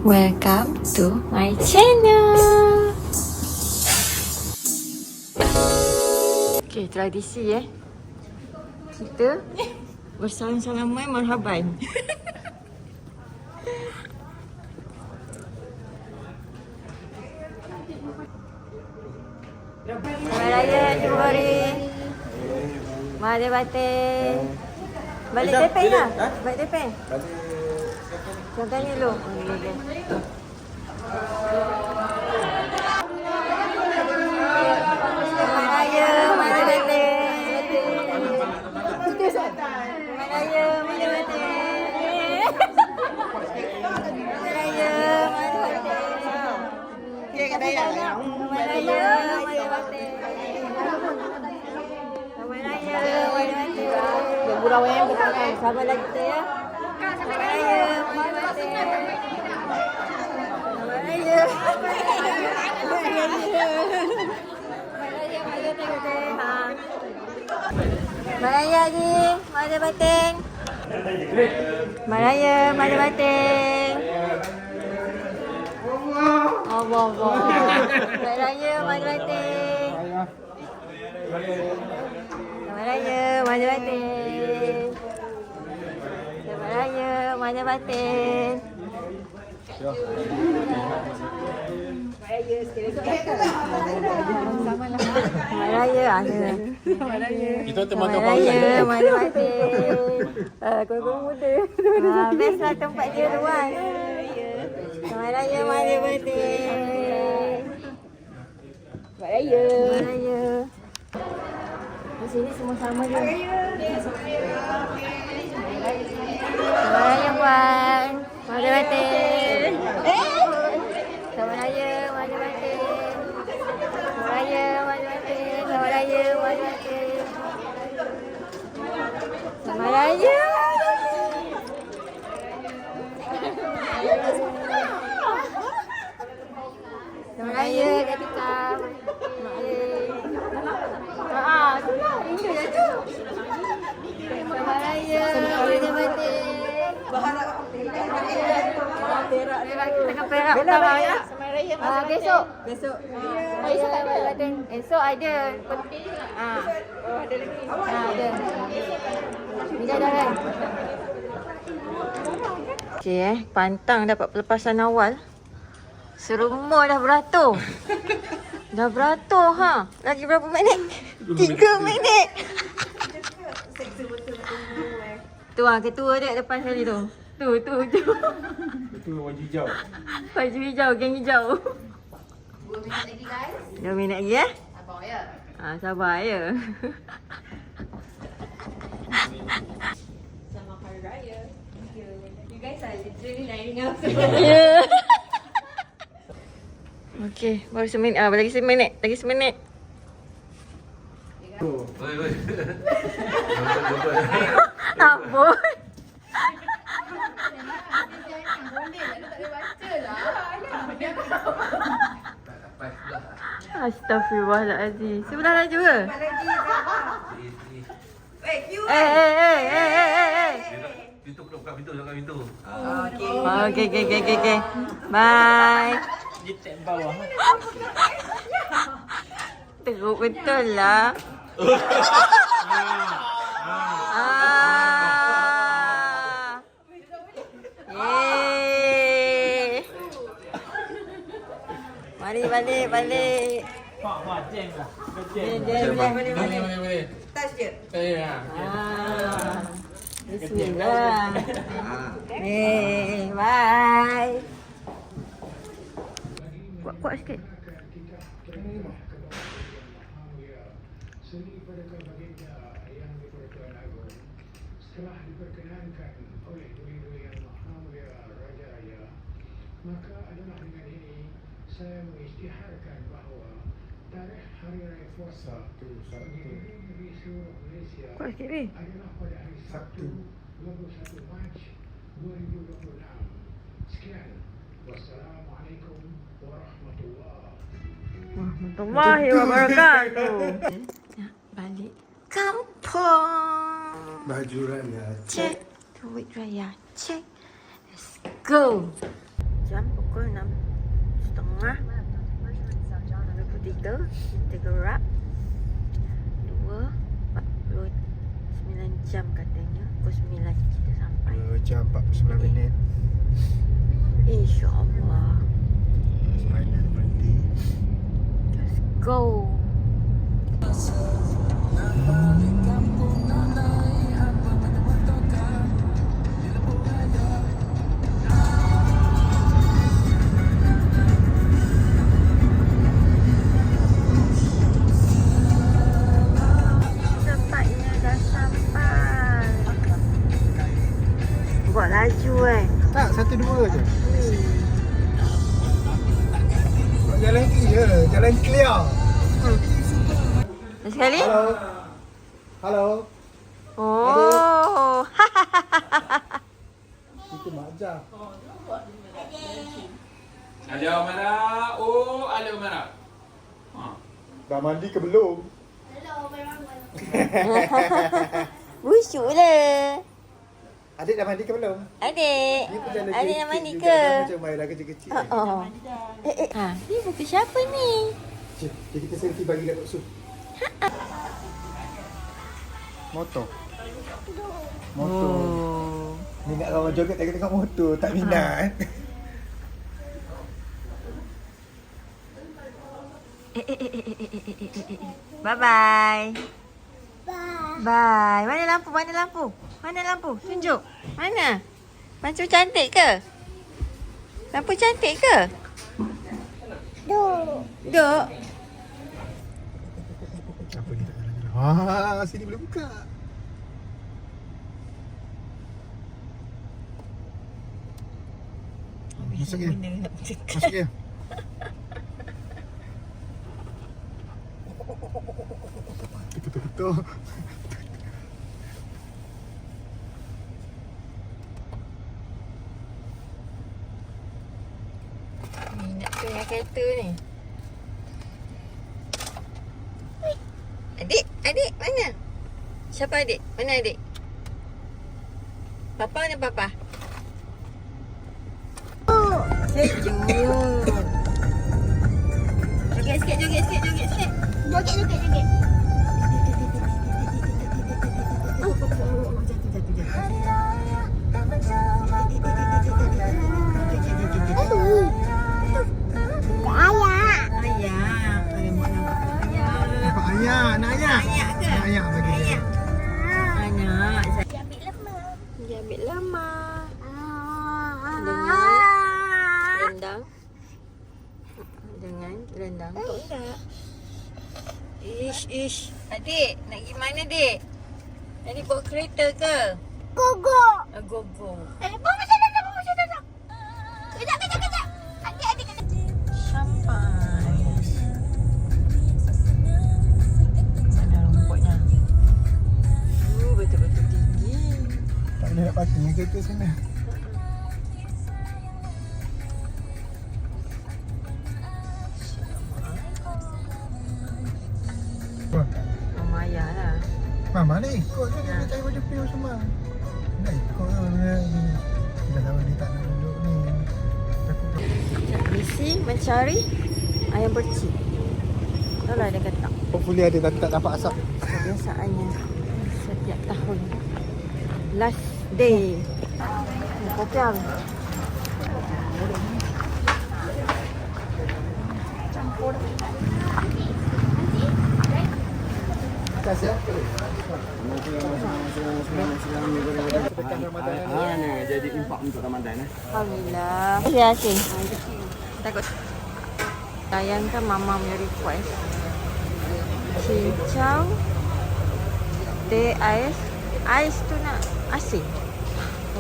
Welcome to my channel. Okay, tradisi kita bersalam-salaman marhaban. Selamat Raya Johori. Mari batin. Balik tepeng lah. Balik tepeng. Jangan tanya dulu. Selamat Raya, mari batin. Selamat Raya, mari batin. Selamat Raya, mari batin. Selamat Raya, mari batin. Selamat Raya, mari batin. Gurau yang bertangan. Sabar lagi kita ya. Selamat Raya, mari batin. Selamat Raya. Selamat Raya, mari batin. Selamat Raya ni, mari batin. Selamat Raya, mari batin. Allah. Selamat Raya, mari batin. Selamat Raya, mari batin. Selamat Raya, mari batin. Selamat Raya, ada. Kita teman-teman Selamat Raya, mari batin. Kau muda. Best lah tempat dia luas. Selamat Raya, mari batin. Selamat Raya. Selamat Raya. Di sini semua sama je. Selamat Raya, Puan. Mari batin. Selamat Raya, mari batin. Selamat Raya, mari batin. Selamat Raya, mari batin. Selamat Raya. Selamat Raya, Kak Tika. Rindu je tu. Selamat Raya, mari batin. Kita perak pertama ya. Besok. Esok tak ada. Esok ada. Ada lagi. Ada. Bila dah kan? Okey pantang dapat pelepasan awal. Serumur dah beratur. Dah beratur Lagi berapa minit? 3 minit. Tu ketua dia depan sekali tu. Tu. Itu baju hijau. Baju hijau, geng hijau. 2 minit lagi guys. 2 minit lagi Sabar ya. Sabar ya. Selamat Hari Raya. You guys are literally lining up. Ya. Okey, baru seminit. Lagi seminit. Oi. Amboi. Astaghfirullahaladzim. Sebelah laju ke? Buka pintu. Okey. Bye. Dia tap bawah. Teruk betul lah. Yeay. Mari balik. Pak, jam lah. Boleh. Touch je. Bismillah. Bye. Kuat sikit. Seni pada baginda yang dipertuan agung setelah diperkenankan oleh Duli Yang Maha Mulia Raja Raya, maka adalah dengan ini saya mengisytiharkan bahawa tarikh Hari Raya Puasa bagi negeri seluruh Malaysia Kuat sikit ni. adalah pada hari Sabtu 21 Mac 2026. Sekian. Wassalamualaikum warahmatullahi wabarakatuh. Balik kampung. Baju raya. Cek duit raya. Cek. Let's go. Jam pukul 6.30. 23 kita gerak 2.49 jam katanya. Pukul 9 kita sampai. 2 jam 49 minit. InsyaAllah. Final berhenti. Let's go. Sempatnya dah sampai. Buat laju Tak, 1-2 je. Jalan clear, jalan clear. Sekali? Halo. Halo. Oh. Itu Makja. Ada mana? Oh, ada mana? Dah mandi ke belum? Busuk lah. Adik dah mandi ke belum? Adik. Dia pun jalan Adik kecil nak mandi juga, ke? dah macam Maira kecil-kecil. Oh. Ha, ni buku siapa ni? Cik, kita selfie bagi Datuk Su. Motor. Motor. Oh. Minat orang joget tak tengok motor, tak minat. Bye bye. Bye. Mana lampu? Mana lampu? Mana lampu? Tunjuk. Mana? Lampu cantik ke? Lampu cantik ke? Duk. Apa ni tak jalan-jalan? Sini boleh buka. Masuk dia. Masuk dia. Betul-betul. Minat tu yang kereta ni. Adik mana? Siapa adik? Mana adik? Papa mana papa? Oh, sejuk. Joget sikit. Joget. Oh, jatuh. Ayah. Alamak nampak ayah. Nampak ayah, nak ayah. Ayah ke? Nak ayah bagi dia. Anak. Dia ambil lama. Dengan rendang. Kau enggak? Ish. Adik, nak pergi mana dik? Adik bawa kereta ke? Gogo. Gogo. Bawa sana. Kejap. Adik. Sampai. Mana rumputnya? Betul-betul tinggi. Tak boleh nak parking kereta sana. Mama ayah lah. Mama ni ikut je dia cari baju pio semua. Nak ikut lah dia ni. Dah tahu dia tak nak duduk ni. Misi mencari ayam bercik. Itulah dia kata. Hopefully ada tak dapat asap. Kebiasaannya setiap tahun. Last day. Kopiang. Campur. Kasih. Ni jadi impak untuk Ramadan Alhamdulillah. Terima kasih. Takut. Sayangkan mama punya request. Cincau. Teh ais. Ais tu nak asin.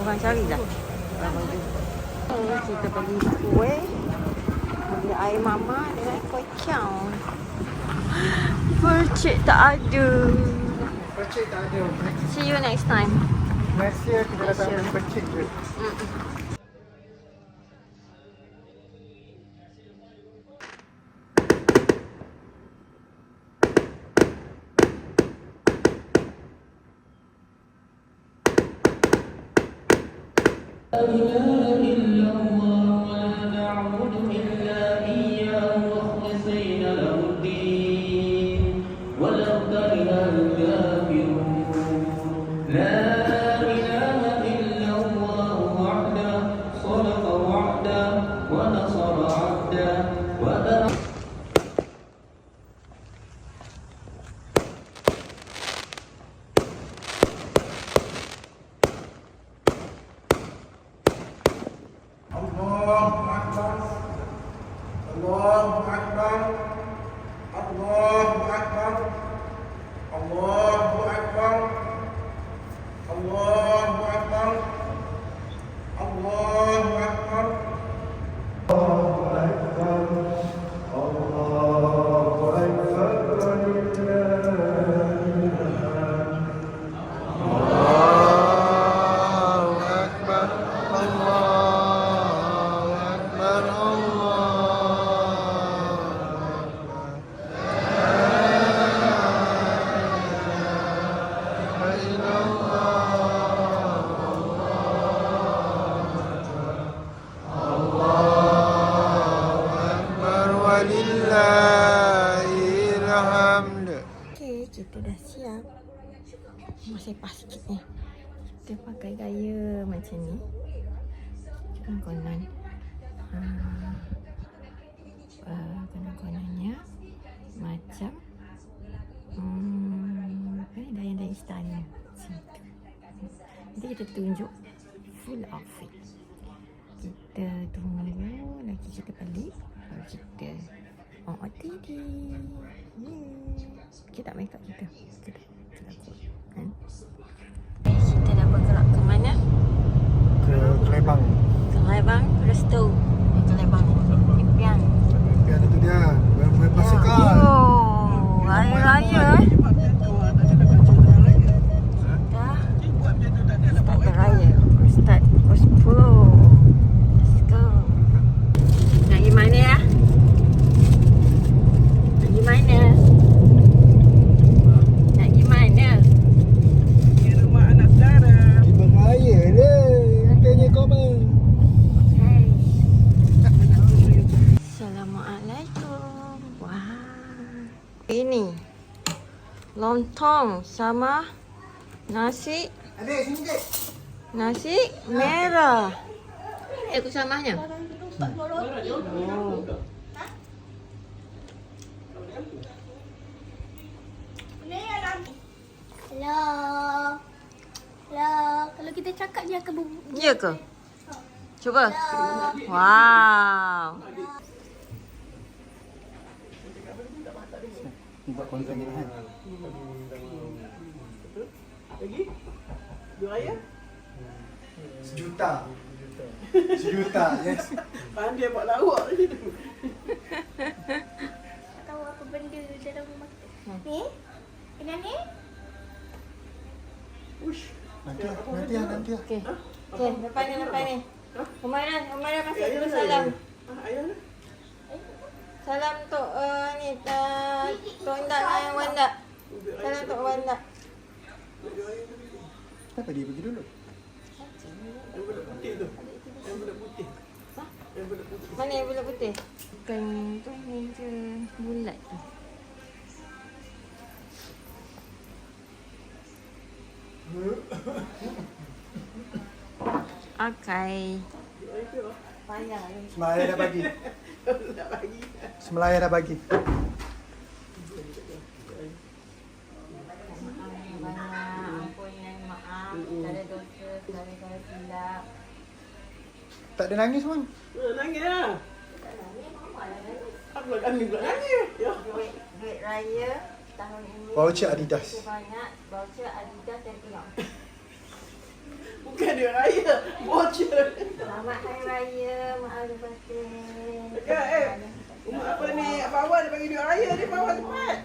Orang carilah. Kita bagi kuih. Bagi air mama dengan kocang. Percik tak ada. Percik tak ada. See you next time. Next year kita datang beli percik je. Masih pas sikit ni. Kita pakai gaya macam ni. Konon-konon. Konon-kononnya macam daya-daya istana. Macam tu. Nanti kita tunjuk full outfit. Kita tunggu lagi kita balik. Baru kita OOTD. Kita tak make up kita. Kita takut. Kita nak bergerak ke mana? Ke Kelebang. Kelebang Resto. Kelebang Impian. Impian itu dia. Bermain basikal. Oh, hari raya eh. Start the raya. Start pukul 10. Let's go. Nak pergi mana ya? Nak pergi mana? Nak pergi mana? Di Beraya dia. Nantinya komen. Hey. Assalamualaikum. Wah. Ini lontong sama nasi. Adik, sini dek. Nasi merah. Aku samahnya. Hello. Hello. Kalau kita cakap dia akan berbunyi. Ya ke? Cuba. Wow. Buat konten ni kan. Sejuta, yes. Pandai buat lawak je tu. Tahu apa benda dalam rumah kita. Ni? Kena ni? Nanti. Okey. Okey, lepas ni. Umairah masih dulu salam. Ayah lah. Salam untuk ni Tok Indak dan Wanda. Salam untuk Wanda. Kenapa dia pergi dulu? Yang budak putih tu. Yang budak putih. Yang budak putih. Mana yang bulat putih? Bukan tu meja bulat tu. Okay. Payah ni. Semelaya dah bagi. Tak bagi. Semelaya dah bagi. Maaf, segala dosa, segala silap. Tak ada nangis pun. Nangis lah. Apa nangis pula nangis? Ya. Duit raya tahun ini. Voucher Adidas. Banyak voucher Adidas dan tengok. Bukan duit raya. Voucher. Selamat Hari Raya, maaf lahir batin. Dekat Rumah apa ni? Abang Awal dia bagi duit raya dia bawah cepat.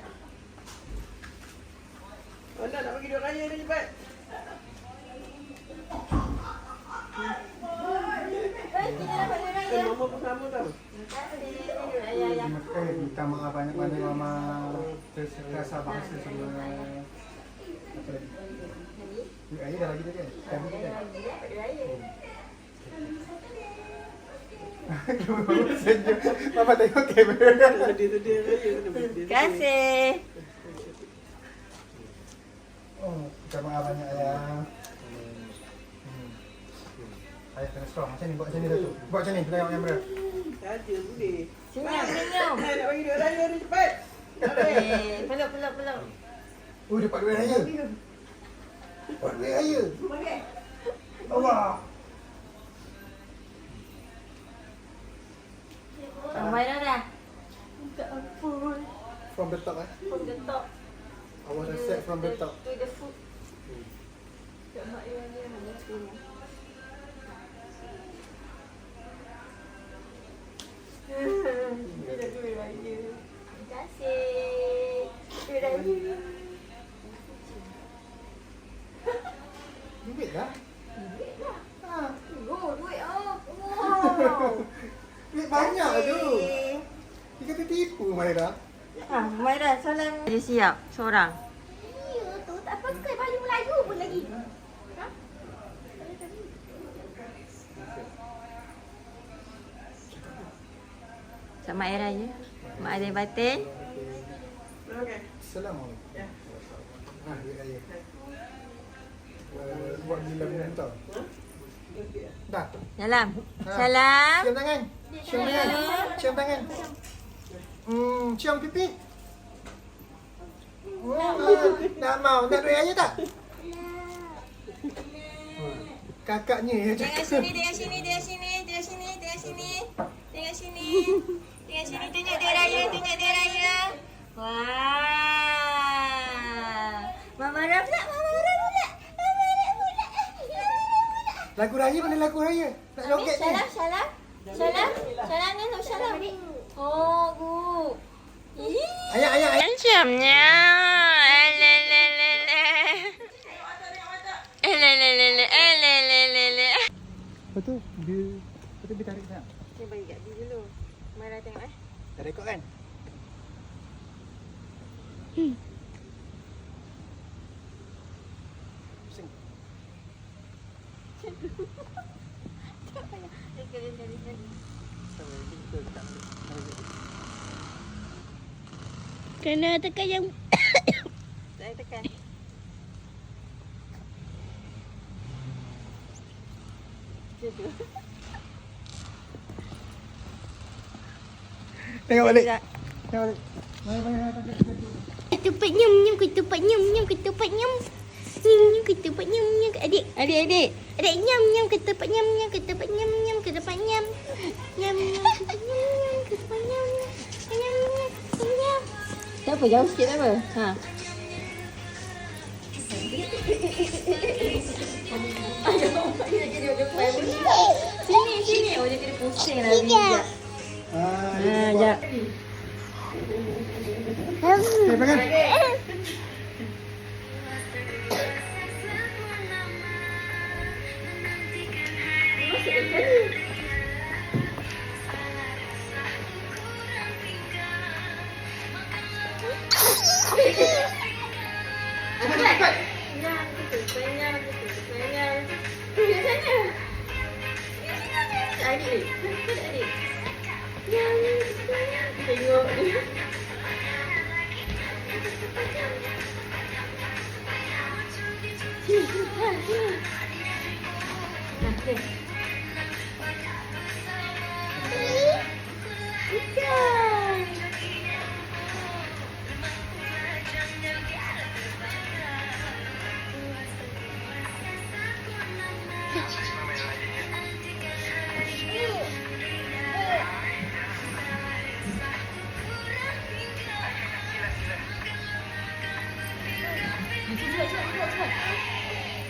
Anda nak bagi duit raya dia cepat. Kita dapat duit raya. Mama pun sama tau. Terima kasih. Duit raya yang Minta maaf banyak-banyak Mama. Terasa bangsa semua. Apa lagi? Duit raya dah bagi tadi kan? Dah bagi kan? duit raya. Senyum. Mama tengok kamera. Sedih raya. Terima kasih. Oh, minta maaf banyak ayah. Ayah kena strong. Macam ni, buat macam ni dah tu. Buat macam ni, tengok kamera. Saja boleh. Senyum. Nak bagi duit raya dia cepat. Peluk. Oh, dapat duit raya. Dapat duit raya. Allah. Umairah dah. Minta ampun. From the top From the top. I want to set from the top. To the foot. Tak mak dia mana semua. Duit raya. Terima kasih. Duit raya. Duit dah. Duit lah. Ha. Duit wow. Duit banyak tu. Dia kata tipu Maira. Umairah salam. Dia siap seorang. Ya tu tak pakai baju Melayu pun lagi. Ha? Selamat Hari Raya. Mak ada batin. Okey. Assalamualaikum. Ya. Ha, duit raya. buat gila dengan tau. Dah. Salam. Ha. Salam. Cium tangan. Cium tangan. Cium tangan. Cium pipi. Tak mau. Nak duit ayah tak? Kakaknya ya. Tengok sini, tengok sini, tengok sini, tengok sini, tengok sini. Tengok sini. Tengok sini, tunjuk dia raya, tunjuk dia raya. Wah. Mama Raf pula, Mama Raf pula. Mama Raf pula. Lagu raya mana lagu raya? Nak joget ni. Salam, salam. Salam. Salam ni, salam. Oh, gu. Ayah, ayah, ayah. Macamnya. Betul. Dia tarik tak? Saya bagi kat dia dulu. Mara tengok Dah rekod kan? Pusing. Kena tekan yang Saya tekan. Tengok balik. Tengok balik. Mari. ketupat nyum nyum ketupat nyum nyum ketupat nyum. Nyum nyum ketupat nyum nyum adik. Adik. Adik nyum nyum ketupat nyum nyum ketupat nyum nyum ketupat nyum. Nyum nyum ketupat nyum nyum ketupat nyum. Nyum nyum nyum. Tak apa, jauh sikit tak apa. Ha. Sini. Oh, dia kena pusing lah bijak. Sekejap. Okay, pegang.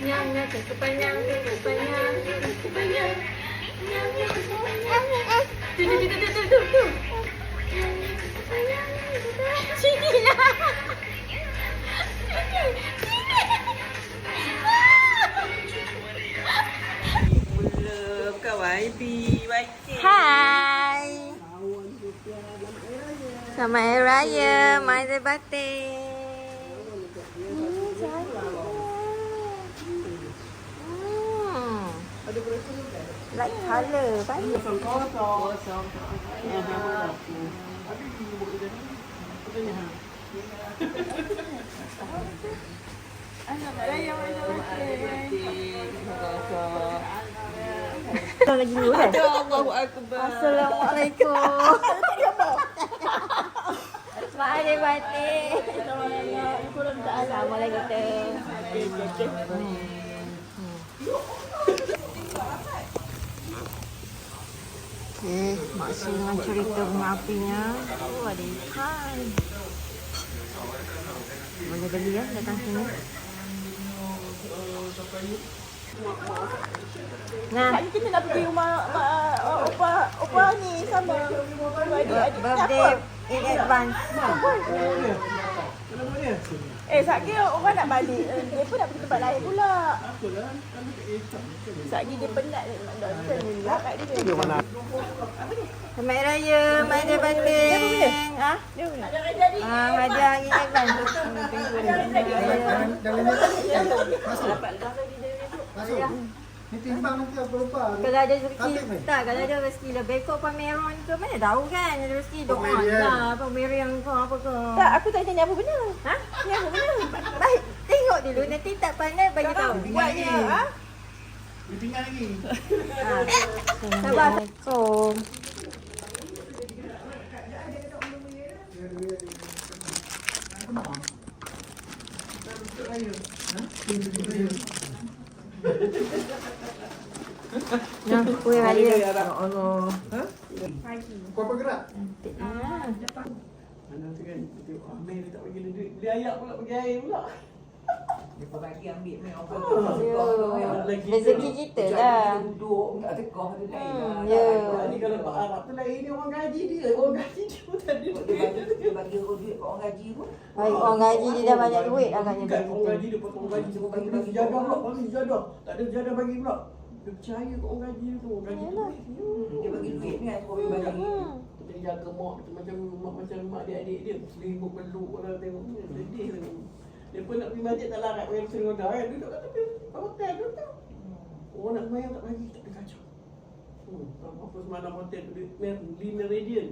Nyam, kepanjang. Tuh. Sini lah. Belum kawan YB. Hai. Selamat Hari Raya, Mother Batin. Light colour kan? Kosong. Lagi dulu kan? Allahu Akbar. Assalamualaikum. Selamat Hari Batin. Assalamualaikum. Okay, maksud dengan cerita bunga apinya. Oh, ada ikan. Boleh beli ya, datang sini. Nah, Kita nak pergi rumah opa ni sama. birthday in advance. Satgi orang nak balik. Dia pun nak pergi tempat lain pula. Satgi dia penat nak lah kat dia. Selamat Hari Raya, Mother Batin. Ah, hadiah in advance. Masuk. Ni timbang nanti aku lupa. Kalau ada rezeki, Tatip ni? tak, kalau ada rezeki lebih kau pameran ke, mana tahu kan ada rezeki doa Pemerian. lah, pemerian ke apa ke. Tak, aku tak tanya apa benda. Ha? Ni apa benda? Baik. Tengok dulu, nanti tak pandai bagi tahu. Buatnya, ha? Dia tinggal lagi. Sabar. Assalamualaikum. Nah, kuih raya. Ya Allah. Ha? Kau apa gerak? Ah. Mana tu kan, tengok Amir dia tak bagi dia duit. Beli ayak pula, bagi air pula. Dia pun bagi ambil main apa Rezeki kita lah. duduk tak tekah dia lain lah. Ya. Ni kalau Pak Arab tu lain, ni orang gaji dia. Orang gaji dia pun tak ada. Dia bagi duit kat orang gaji pun. Baik, orang gaji dia dah banyak duit agaknya. Bukan orang gaji dia potong gaji. Dia bagi sejadah pula, bagi sejadah. Tak ada sejadah bagi pula. Dia percaya kat orang gaji tu. Orang gaji tu. Dia bagi duit ni kan, orang bagi. Dia jaga mak macam mak adik-adik dia. Selimut peluk orang tengok. Sedih tu. Dia pun nak pergi masjid tak larat pakai kursi roda kan. Duduk kat tepi hotel tu. Orang nak semayang tak bagi, tak ada kacau. Apa semalam hotel tu, di Meridian.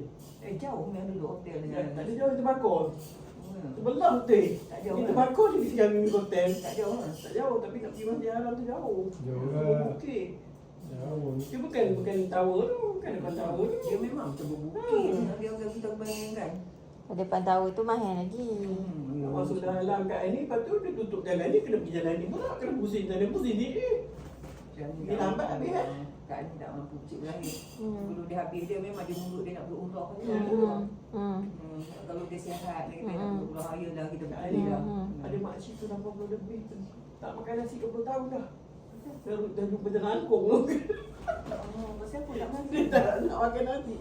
Jauh yang duduk hotel ni. Tak ada jauh, kita bakar. Sebelah hotel. Tak jauh. Kita bakar je di sekarang hotel. Tak jauh lah. Tak jauh, tapi nak pergi masjid haram tu jauh. Jauh Sebuah lah. bukit. Jauh. Dia bukan tower tu, bukan depan tower tu. Dia memang macam berbukit. Dia orang kita bayangkan. Depan tahu tu mahal lagi. Nak masuk dalam kat ni, lepas tu dia tutup jalan ni, kena pergi jalan ni pula. Kena pusing jalan pusing ni. Dia lambat habis kan? Kak ni tak mampu cik lahir. Dulu dia habis dia memang dia mulut dia nak berumrah kan. Kalau dia sihat, dia kata nak berumrah raya dah kita Ada berani dah. ada makcik tu 80 lebih tu. Tak makan nasi 20 tahun dah. Dah jumpa jerangkung tu. Pasal apa nak mandi? Dia tak nak makan nasi.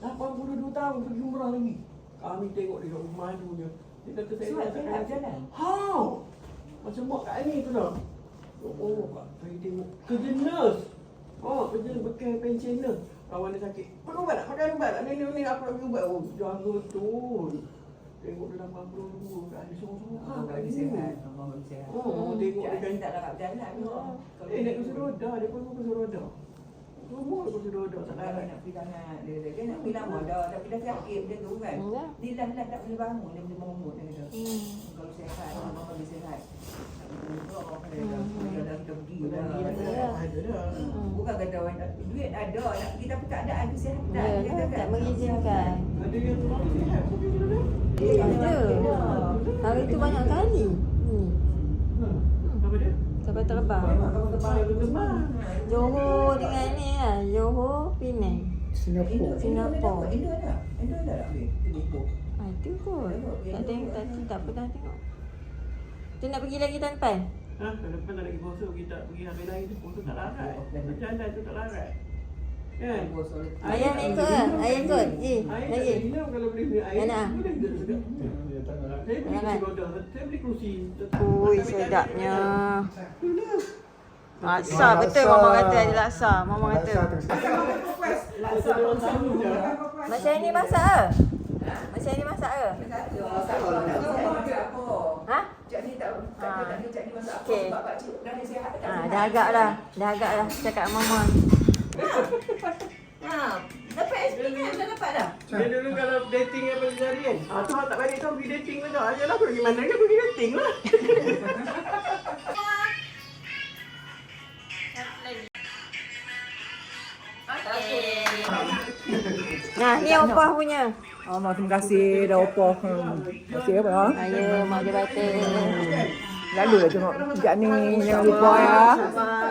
82 tahun pergi umrah lagi. Kami tengok dia kat rumah madunya. Dia kata saya Suat sihat jalan. how? Macam mak kat ni tu dah. Oh, Kak, saya tengok kerja nurse. Oh, kerja bekas pensioner. Kawan dia sakit. Makan ubat tak? Makan ubat tak? Ni apa nak pergi ubat? Oh, jaga betul. Tengok dia 82 kat dia sorang-sorang kat Bagi dia. sihat. Allah bagi sihat. Oh, tengok dia kan. Tak larat jalan. Naik kursi roda. Dia pun kursi roda. Semua kursi roda tak Kalau larat. nak pergi tangan dia nak pergi lama dah tapi dah sakit dia tu kan. Dia dah tak boleh bangun, dia boleh bangun dia kata. Kalau sihat, Allah bagi sihat. Dia dah kita pergi dah. Ada dah. Bukan kata orang duit ada nak pergi tapi keadaan kesihatan dia Ya, tak mengizinkan. Ada yang tu sihat pun kursi roda. Ada. Hari tu banyak kali. Apa dia? Sampai terbang. Kamu terbang. Johor dengan ni lah. Johor, Penang. Singapura. Singapura. Indo ada tak ambil? Singapura. Itu kot. Tak tengok, tak pernah tengok. Tu nak pergi lagi tahun depan? Ha, tahun depan nak lagi puasa kita pergi hari lain tu puasa tak larat. Jalan tu tak larat. Kan? Ayam ikut ke? Ayam ikut? Ji, Air lagi. tak minum kalau boleh beli air. Enak. Boleh juga sedap. Dia tak nak. Saya beli kursi roda. Saya beli kursi. Ui, sedapnya. Laksa betul mama kata ada laksa. Mama kata. Laksa orang tahu je. Macam ni masak ke? Macam ni masak ke? Ha? Cik ni tak ada cik ni masak apa Okey. sebab pakcik dah ada sihat tak Ha, dah agak dah. Dah agak dah cakap mama. Dapat SP kan? Dah dapat dah? Dia dulu kalau dating apa cari kan. Tu tak balik kau pergi dating lah kau. Ajalah pergi mana ke pergi dating lah. Nah, ni opah punya. Allah terima kasih dah opah. Terima kasih apa? Ayo, mak dia batin. Lalu lah tengok sekejap ni jangan lupa ya.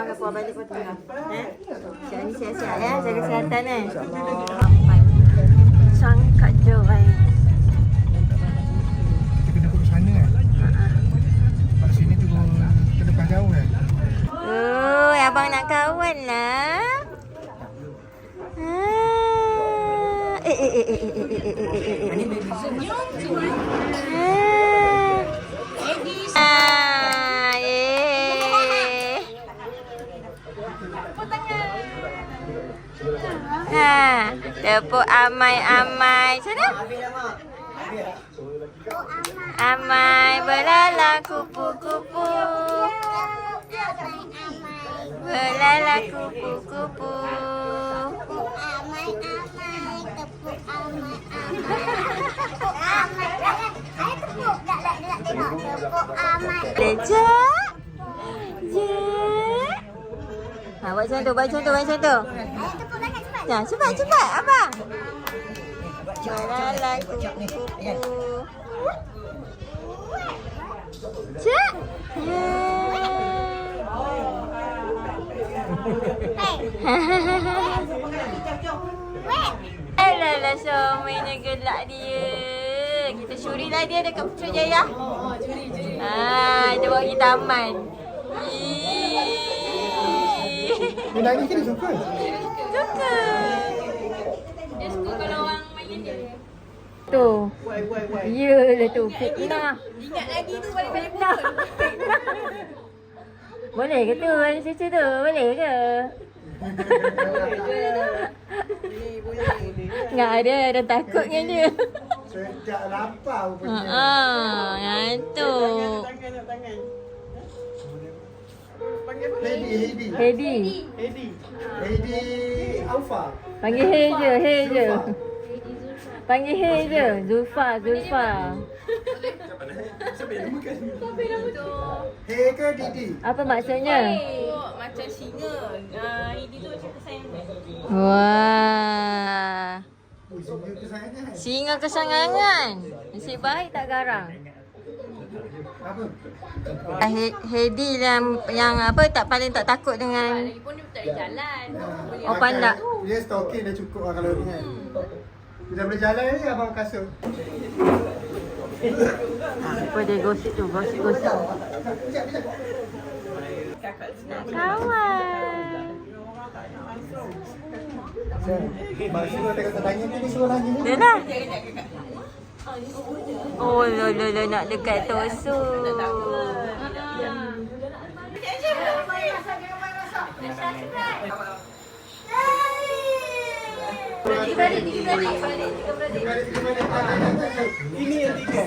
Apa balik pun tengah. Sekejap ni sihat-sihat ya. Jaga kesihatan eh. Sangkat jorai. Kita kena pergi sana kan? Kat sini tu ke depan jauh kan? Oh, abang nak kawan lah. Ini baby senyum. Tepuk amai-amai. Sana. Amai berlalang kupu-kupu. Berlalang kupu-kupu. Amai-amai, tepuk amai-amai. Tepuk amai. Ayo Tepuk. Nak tengok. Tepuk amat. Lecak. Jek. Ha, buat macam tu, buat macam tu, buat macam tu. Ayo tepuk tangan cepat. Ya, cepat, cepat, abang. Malalah kuku. Cek. Alah, suaminya gelak dia. Kita syurilah dia dekat Putrajaya. Dia bawa pergi taman. Dia nangis ke dia suka? Suka. Dia suka kalau orang main dia. Tu. Why. Yelah tu, fitnah. Ingat lagi tu balik Fitnah. Boleh ke tu cucu tu? Boleh ke? Enggak ada, dah takut dengan dia. Sejak lapar rupanya. Ngantuk. Tangan. Heidi. Heidi Alfa. Panggil Hey je. Panggil Hey je. Zulfa. Hey ke Didi? Apa maksudnya? Macam singa. Ini tu macam kesayangan. Wah. Singa kesayangan. Singa kesayangan. Nasib baik tak garang. Apa? Heidi yang apa paling tak takut dengan Lagipun dia tak boleh jalan. Oh, pandak. Dia stalking dah cukup lah kalau ni kan. Dia dah boleh jalan ni abang kasut. apa dia gosip tu, gosip. Kawan. Mak suruh tengok tanya ni suruh nanya ni. Dia dah. Oh, nak dekat tosu. Ini yang tiga.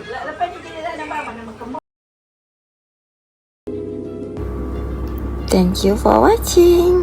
Lepas ni kita dah nampak nama kemau. Thank you for watching.